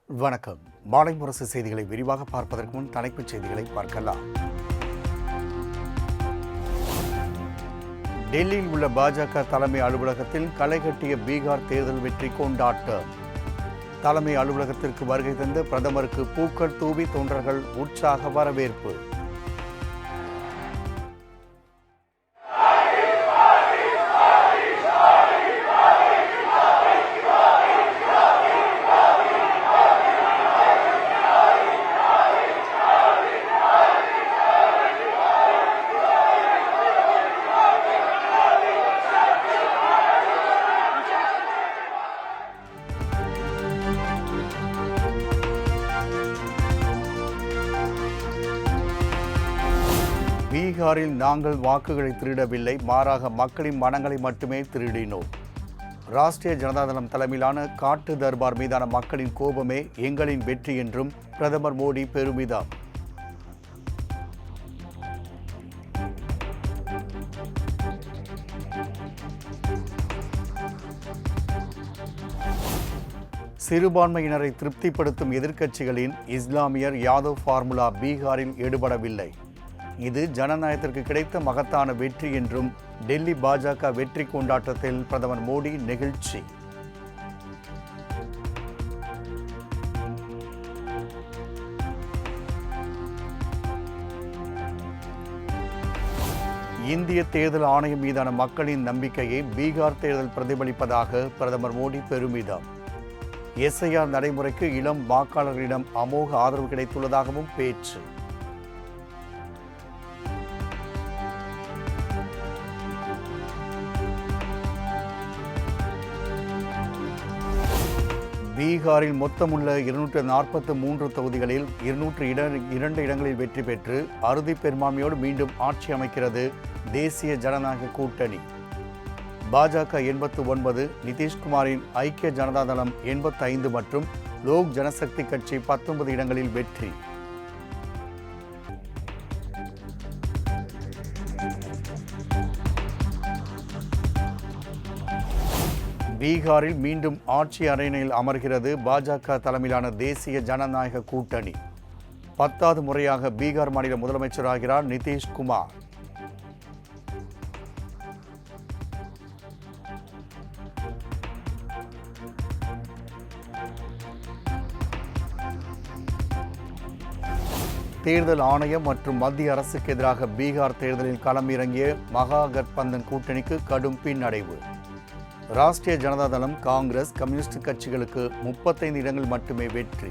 வணக்கம். மாலை முரசு செய்திகளை விரிவாக பார்ப்பதற்கு முன் தலைப்புச் செய்திகளை பார்க்கலாம். டெல்லியில் உள்ள பாஜக தலைமை அலுவலகத்தில் களை கட்டிய பீகார் தேர்தல் வெற்றி கொண்டாட்டம். தலைமை அலுவலகத்திற்கு வருகை தந்த பிரதமருக்கு பூக்கள் தூவி தொண்டர்கள் உற்சாக வரவேற்பு. பீகாரில் நாங்கள் வாக்குகளை திருடவில்லை, மாறாக மக்களின் மனங்களை மட்டுமே திருடினோம். ராஷ்டிரிய ஜனதாதளம் தலைமையிலான காட்டு தர்பார் மீதான மக்களின் கோபமே எங்களின் வெற்றி என்றும் பிரதமர் மோடி பெருமிதம். சிறுபான்மையினரை திருப்திப்படுத்தும் எதிர்க்கட்சிகளின் இஸ்லாமியர் யாதவ் ஃபார்முலா பீகாரில் ஈடுபடவில்லை. இது ஜனநாயகத்திற்கு கிடைத்த மகத்தான வெற்றி என்றும் டெல்லி பாஜக வெற்றி கொண்டாட்டத்தில் பிரதமர் மோடி நெகிழ்ச்சி. இந்திய தேர்தல் ஆணையம் மீதான மக்களின் நம்பிக்கையை பீகார் தேர்தல் பிரதிபலிப்பதாக பிரதமர் மோடி பெருமிதம். எஸ்ஐஆர் நடைமுறைக்கு இளம் வாக்காளர்களிடம் அமோக ஆதரவு கிடைத்துள்ளதாகவும் பேச்சு. பீகாரில் மொத்தமுள்ள 243 தொகுதிகளில் 202 இடங்களில் வெற்றி பெற்று அறுதி பெரும்பான்மையோடு மீண்டும் ஆட்சி அமைக்கிறது தேசிய ஜனநாயக கூட்டணி. பாஜக 89, நிதிஷ்குமாரின் ஐக்கிய ஜனதாதளம் 85 மற்றும் லோக் ஜனசக்தி கட்சி 19 இடங்களில் வெற்றி. பீகாரில் மீண்டும் ஆட்சி அரியணையில் அமர்கிறது பாஜக தலைமையிலான தேசிய ஜனநாயக கூட்டணி. 10வது முறையாக பீகார் மாநில முதலமைச்சராகிறார் நிதிஷ்குமார். தேர்தல் ஆணையம் மற்றும் மத்திய அரசுக்கு எதிராக பீகார் தேர்தலில் களமிறங்கிய மகா கட்பந்தன் கூட்டணிக்கு கடும் பின்னடைவு. ராஷ்டிரிய ஜனதாதளம், காங்கிரஸ், கம்யூனிஸ்ட் கட்சிகளுக்கு 35 இடங்கள் மட்டுமே வெற்றி.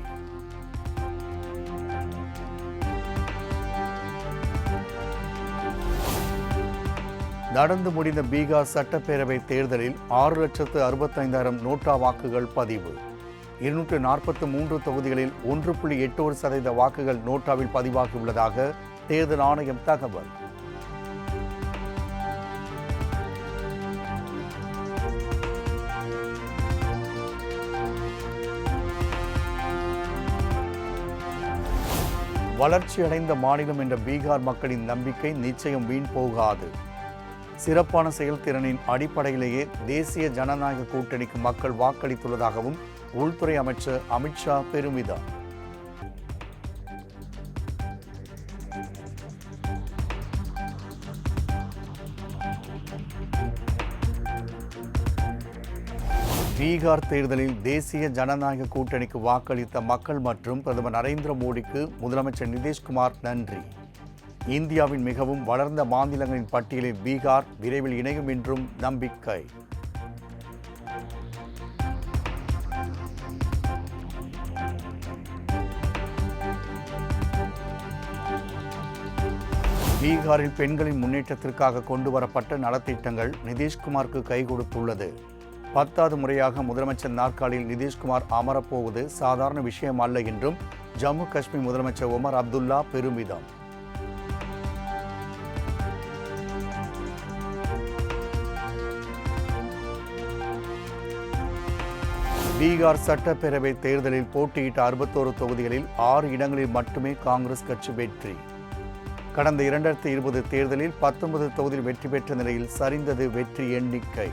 நடந்து முடிந்த பீகார் சட்டப்பேரவை தேர்தலில் 6,65,000 நோட்டா வாக்குகள் பதிவு. 243 தொகுதிகளில் 1.81% வாக்குகள் நோட்டாவில் பதிவாகியுள்ளதாக தேர்தல் ஆணையம் தகவல். வளர்ச்சியடைந்த மாநிலம் என்ற பீகார் மக்களின் நம்பிக்கை நிச்சயம் வீண் போகாது. சிறப்பான செயல்திறனின் அடிப்படையிலேயே தேசிய ஜனநாயக கூட்டணிக்கு மக்கள் வாக்களித்துள்ளதாகவும் உள்துறை அமைச்சர் அமித்ஷா பெருமிதம். பீகார் தேர்தலில் தேசிய ஜனநாயக கூட்டணிக்கு வாக்களித்த மக்கள் மற்றும் பிரதமர் நரேந்திர மோடிக்கு முதலமைச்சர் நிதிஷ்குமார் நன்றி. இந்தியாவின் மிகவும் வளர்ந்த மாநிலங்களின் பட்டியலில் பீகார் விரைவில் இணையும் என்றும் நம்பிக்கை. பீகாரில் பெண்களின் முன்னேற்றத்திற்காக கொண்டுவரப்பட்ட நலத்திட்டங்கள் நிதிஷ்குமாருக்கு கை கொடுத்துள்ளது. 10வது முறையாக முதலமைச்சர் நாற்காலியில் நிதிஷ்குமார் அமரப்போவது சாதாரண விஷயம் அல்ல என்றும் ஜம்மு காஷ்மீர் முதலமைச்சர் ஒமர் அப்துல்லா பெருமிதம். பீகார் சட்டப்பேரவை தேர்தலில் போட்டியிட்ட 61 தொகுதிகளில் 6 இடங்களில் மட்டுமே காங்கிரஸ் கட்சி வெற்றி. கடந்த 2020 தேர்தலில் 19 தொகுதியில் வெற்றி பெற்ற நிலையில் சரிந்தது வெற்றி எண்ணிக்கை.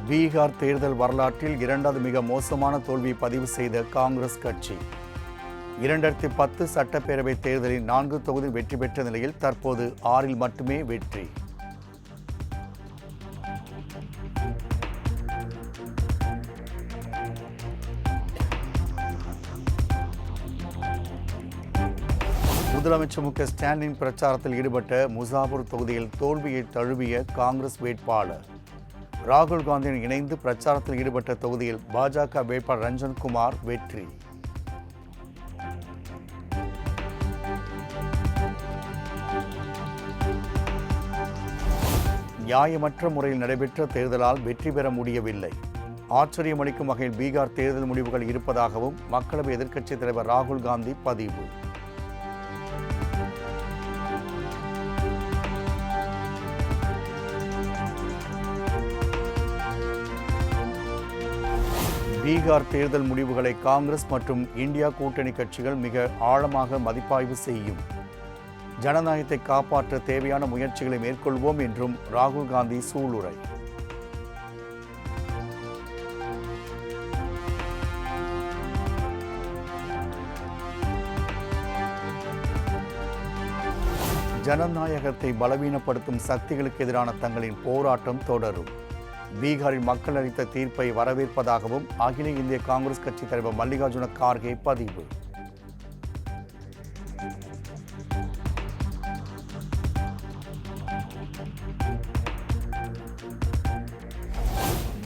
பீகார் தேர்தல் வரலாற்றில் இரண்டாவது மிக மோசமான தோல்வியை பதிவு செய்த காங்கிரஸ் கட்சி 2010 சட்டப்பேரவை தேர்தலில் 4 தொகுதி வெற்றி பெற்ற நிலையில் தற்போது 6இல் மட்டுமே வெற்றி. முதலமைச்சர் மு.க. ஸ்டாலின் பிரச்சாரத்தில் ஈடுபட்ட முசாபூர் தொகுதியில் தோல்வியை தழுவிய காங்கிரஸ் வேட்பாளர். ராகுல் காந்தியுடன் இணைந்து பிரச்சாரத்தில் ஈடுபட்ட தொகுதியில் பாஜக வேட்பாளர் ரஞ்சன்குமார் வெற்றி. நியாயமற்ற முறையில் நடைபெற்ற தேர்தலால் வெற்றி பெற முடியவில்லை. ஆச்சரியமளிக்கும் வகையில் பீகார் தேர்தல் முடிவுகள் இருப்பதாகவும் மக்களவை எதிர்க்கட்சித் தலைவர் ராகுல் காந்தி பதிவு. பீகார் தேர்தல் முடிவுகளை காங்கிரஸ் மற்றும் இந்தியா கூட்டணி கட்சிகள் மிக ஆழமாக மதிப்பாய்வு செய்யும். ஜனநாயகத்தை காப்பாற்ற தேவையான முயற்சிகளை மேற்கொள்வோம் என்றும் ராகுல் காந்தி சூளுரை. ஜனநாயகத்தை பலவீனப்படுத்தும் சக்திகளுக்கு எதிரான தங்களின் போராட்டம் தொடரும். பீகாரில் மக்கள் அளித்த தீர்ப்பை வரவேற்பதாகவும் அகில இந்திய காங்கிரஸ் கட்சி தலைவர் மல்லிகார்ஜுன கார்கே பதிவு.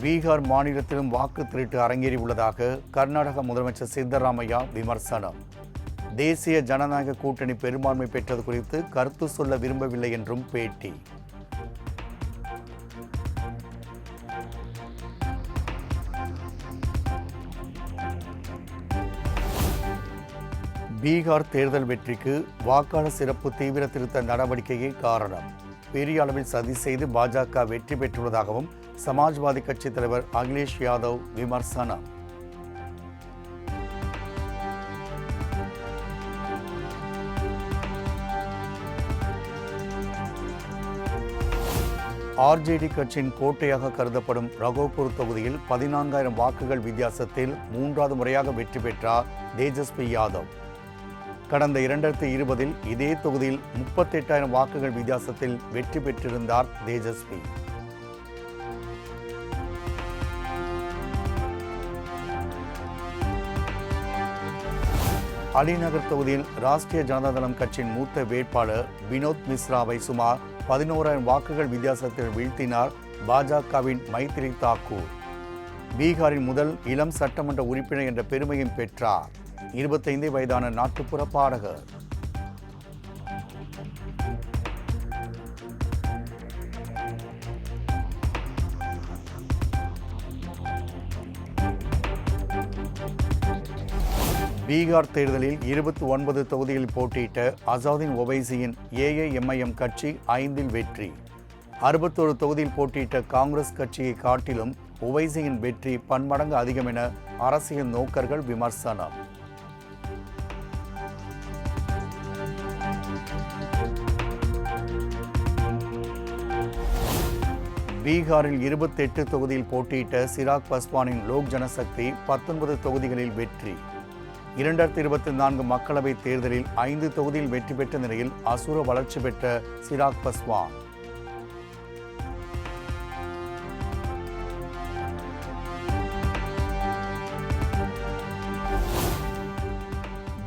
பீகார் மாநிலத்திலும் வாக்கு திருட்டு அரங்கேறி உள்ளதாக கர்நாடக முதலமைச்சர் சித்தராமையா விமர்சனம். தேசிய ஜனநாயக கூட்டணி பெரும்பான்மை பெற்றது குறித்து கருத்து சொல்ல விரும்பவில்லை என்றும் பேட்டி. பீகார் தேர்தல் வெற்றிக்கு வாக்காளர் சிறப்பு தீவிர திருத்த நடவடிக்கையே காரணம். பெரிய அளவில் சதி செய்து பாஜக வெற்றி பெற்றுள்ளதாகவும் சமாஜ்வாதி கட்சி தலைவர் அகிலேஷ் யாதவ் விமர்சனம். ஆர்ஜேடி கட்சியின் கோட்டையாக கருதப்படும் ரகோபூர் தொகுதியில் 14,000 வாக்குகள் வித்தியாசத்தில் 3வது முறையாக வெற்றி பெற்றார் தேஜஸ்வி யாதவ். கடந்த 2020இல் இதே தொகுதியில் 38,000 வாக்குகள் வித்தியாசத்தில் வெற்றி பெற்றிருந்தார் தேஜஸ்வி. அலிநகர் தொகுதியில் ராஷ்டிரிய ஜனதா தளம் கட்சியின் மூத்த வேட்பாளர் வினோத் மிஸ்ராவை சுமார் 11,000 வாக்குகள் வித்தியாசத்தில் வீழ்த்தினார் பாஜகவின் மைத்ரி தாக்கூர். பீகாரின் முதல் இளம் சட்டமன்ற உறுப்பினர் என்ற பெருமையும் பெற்றார். 25 வயதான நாட்டுப்புற பாடகர். பீகார் தேர்தலில் 29 தொகுதிகளில் போட்டியிட்ட அசாதுதீன் ஒவைசியின் ஏஐஎம்ஐஎம் கட்சி 5இல் வெற்றி. 61 தொகுதியில் போட்டியிட்ட காங்கிரஸ் கட்சியை காட்டிலும் ஒவைசியின் வெற்றி பன்மடங்கு அதிகம் என அரசியல் நோக்கர்கள் விமர்சனம். பீகாரில் 28 தொகுதியில் போட்டியிட்ட சிராக் பஸ்வானின் லோக் ஜனசக்தி 19 தொகுதிகளில் வெற்றி. 2024 மக்களவைத் தேர்தலில் 5 தொகுதியில் வெற்றி பெற்ற நிலையில் அசுர வளர்ச்சி பெற்ற சிராக் பஸ்வான்.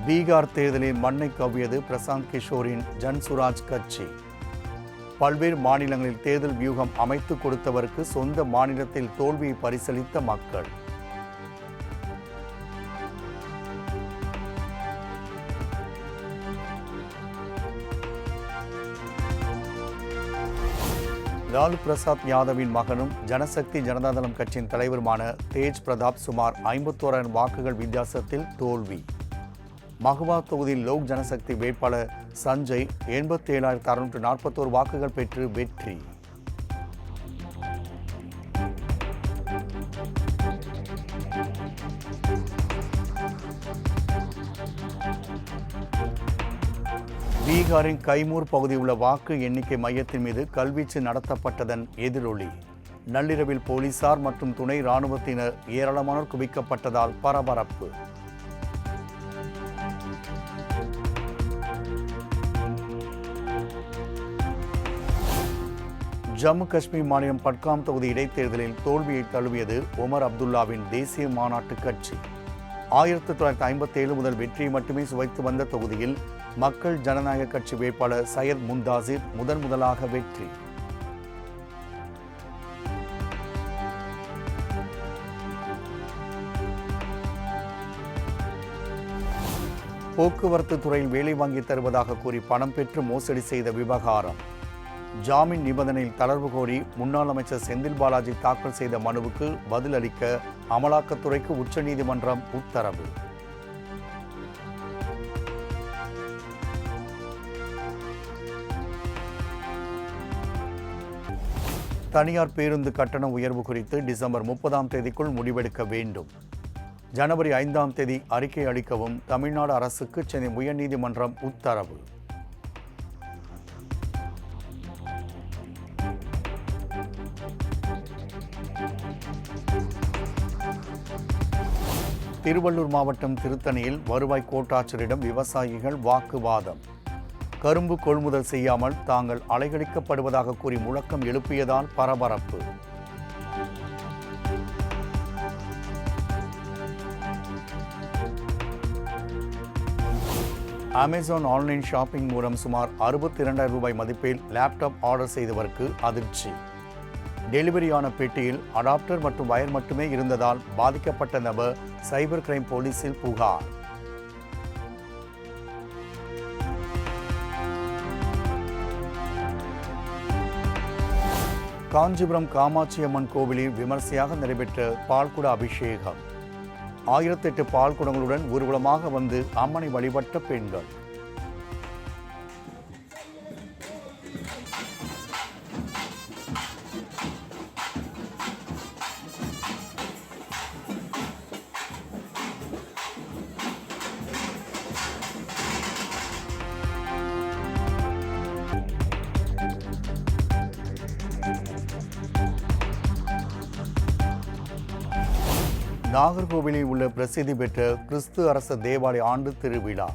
பீகார் தேர்தலில் மண்ணை கவ்வியது பிரசாந்த் கிஷோரின் ஜன்சுராஜ் கட்சி. பல்வேறு மாநிலங்களில் தேர்தல் வியூகம் அமைத்து கொடுத்தவருக்கு சொந்த மாநிலத்தில் தோல்வியை பரிசளித்த மக்கள். லாலு பிரசாத் யாதவின் மகனும் ஜனசக்தி ஜனதாதளம் கட்சியின் தலைவருமான தேஜ் பிரதாப் சுமார் 51,000 வாக்குகள் வித்தியாசத்தில் தோல்வி. மகுவா தொகுதியில் லோக் ஜனசக்தி வேட்பாளர் சஞ்சய் 87,641 வாக்குகள் பெற்று வெற்றி. பீகாரின் கைமூர் பகுதியில் உள்ள வாக்கு எண்ணிக்கை மையத்தின் மீது கல்வீச்சு நடத்தப்பட்டதன் எதிரொலி. நள்ளிரவில் போலீசார் மற்றும் துணை இராணுவத்தினர் ஏராளமானோர் குவிக்கப்பட்டதால் பரபரப்பு. ஜம்மு காஷ்மீர் மாநிலம் பட்காம் தொகுதி இடைத்தேர்தலில் தோல்வியை தழுவியது ஒமர் அப்துல்லாவின் தேசிய மாநாட்டு கட்சி. 1957 முதல் வெற்றியை மட்டுமே சுவைத்து வந்த தொகுதியில் மக்கள் ஜனநாயக கட்சி வேட்பாளர் சையத் முந்தாசிர் முதலாக வெற்றி. போக்குவரத்து துறையில் வேலை வாங்கி தருவதாக கூறி பணம் பெற்று மோசடி செய்த விவகாரம். ஜாமீன் நிபந்தனையில் தளர்வு கோரி முன்னாள் அமைச்சர் செந்தில் பாலாஜி தாக்கல் செய்த மனுவுக்கு பதிலளிக்க அமலாக்கத்துறைக்கு உச்சநீதிமன்றம் உத்தரவு. தனியார் பேருந்து கட்டண உயர்வு குறித்து டிசம்பர் 30 முடிவெடுக்க வேண்டும். ஜனவரி 5 அறிக்கை அளிக்கவும் தமிழ்நாடு அரசுக்கு சென்னை உயர்நீதிமன்றம் உத்தரவு. திருவள்ளூர் மாவட்டம் திருத்தணியில் வருவாய் கோட்டாட்சியரிடம் விவசாயிகள் வாக்குவாதம். கரும்பு கொள்முதல் செய்யாமல் தாங்கள் அலைகழிக்கப்படுவதாக கூறி முழக்கம் எழுப்பியதால் பரபரப்பு. அமேசான் ஆன்லைன் ஷாப்பிங் மூலம் சுமார் 62,000 ரூபாய் மதிப்பில் லேப்டாப் ஆர்டர் செய்தவருக்கு அதிர்ச்சி. டெலிவரியான பெட்டியில் அடாப்டர் மற்றும் வயர் மட்டுமே இருந்ததால் பாதிக்கப்பட்ட நபர் சைபர் கிரைம் போலீசில் புகார். காஞ்சிபுரம் காமாட்சி அம்மன் கோவிலில் விமர்சையாக நடைபெற்ற பால்குட அபிஷேகம். 1008 பால்குடங்களுடன் ஊர்வலமாக வந்து அம்மனை வழிபட்ட பெண்கள். நாகர்கோவிலில் உள்ள பிரசித்தி பெற்ற கிறிஸ்து அரச தேவாலய ஆண்டு திருவிழா.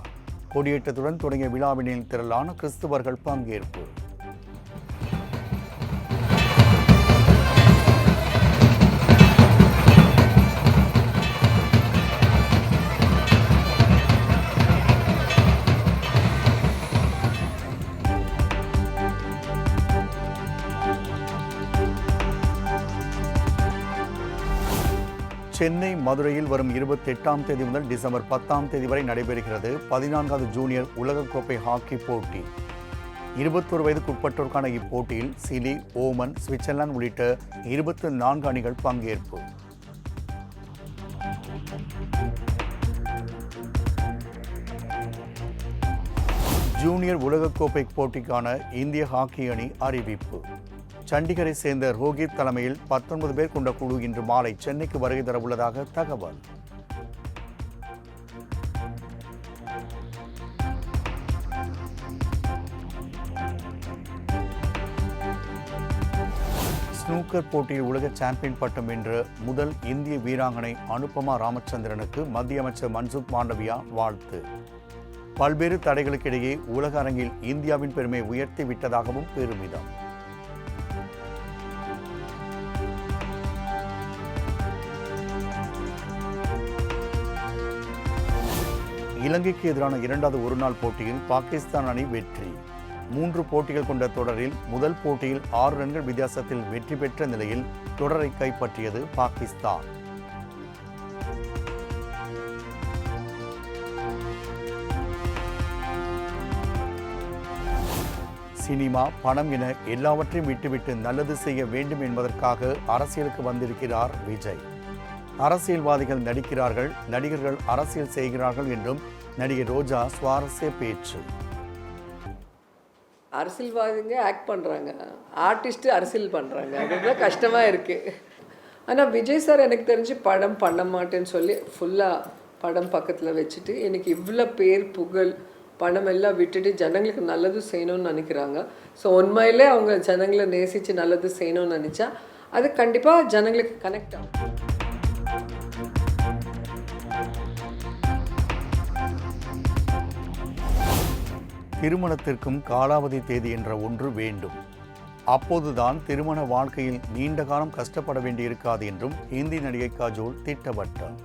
கொடியேற்றத்துடன் தொடங்கிய விழாவினில் திரளான கிறிஸ்துவர்கள் பங்கேற்பு. சென்னை மதுரையில் வரும் 28 முதல் டிசம்பர் 10 வரை நடைபெறுகிறது 14வது ஜூனியர் உலகக்கோப்பை ஹாக்கி போட்டி. 21 வயதுக்குட்பட்டோருக்கான இப்போட்டியில் சிலி, ஓமன், சுவிட்சர்லாந்து உள்ளிட்ட 24 அணிகள் பங்கேற்பு. ஜூனியர் உலகக்கோப்பை போட்டிக்கான இந்திய ஹாக்கி அணி அறிவிப்பு. சண்டிகரை சேர்ந்த ரோஹித் தலைமையில் 19 பேர் கொண்ட குழு இன்று மாலை சென்னைக்கு வருகை தரவுள்ளதாக தகவல். ஸ்னூக்கர் போட்டியில் உலக சாம்பியன் பட்டம் வென்ற முதல் இந்திய வீராங்கனை அனுபமா ராமச்சந்திரனுக்கு மத்திய அமைச்சர் மன்சுக் மாண்டவியா வாழ்த்து. பல்வேறு தடைகளுக்கிடையே உலக அரங்கில் இந்தியாவின் பெருமை உயர்த்தி விட்டதாகவும் பெருமிதம். இலங்கைக்கு எதிரான 2வது ஒருநாள் போட்டியில் பாகிஸ்தான் அணி வெற்றி. 3 போட்டிகள் கொண்ட தொடரில் முதல் போட்டியில் 6 ரன்கள் வித்தியாசத்தில் வெற்றி பெற்ற நிலையில் தொடரை கைப்பற்றியது பாகிஸ்தான். சினிமா, பணம் என எல்லாவற்றையும் விட்டுவிட்டு நல்லது செய்ய வேண்டும் என்பதற்காக அரசியலுக்கு வந்திருக்கிறார் விஜய். அரசியல்வாதிகள் நடிக்கிறார்கள், நடிகர்கள் அரசியல் செய்கிறார்கள் என்றும் நடிகை ரோஜா சுவாரஸ்ய பேச்சு. அரசியல்வாதிங்க ஆக்ட் பண்ணுறாங்க, ஆர்டிஸ்ட்டு அரசியல் பண்ணுறாங்க, அதுதான் கஷ்டமாக இருக்குது. ஆனால் விஜய் சார் எனக்கு தெரிஞ்சு படம் பண்ண மாட்டேன்னு சொல்லி ஃபுல்லாக படம் பக்கத்தில் வச்சுட்டு எனக்கு இவ்வளோ பேர் புகழ் பணம் எல்லாம் விட்டுட்டு ஜனங்களுக்கு நல்லது செய்யணும்னு நினைக்கிறாங்க. ஸோ உண்மையிலே அவங்க ஜனங்களை நேசித்து நல்லது செய்யணும்னு நினச்சா அது கண்டிப்பாக ஜனங்களுக்கு கனெக்ட் ஆகும். திருமணத்திற்கும் காலாவதி தேதி என்ற ஒன்று வேண்டும். அப்போதுதான் திருமண வாழ்க்கையில் நீண்ட காலம் கஷ்டப்பட வேண்டியிருக்காது என்றும் இந்தி நடிகை காஜோல் திட்டவட்டார்.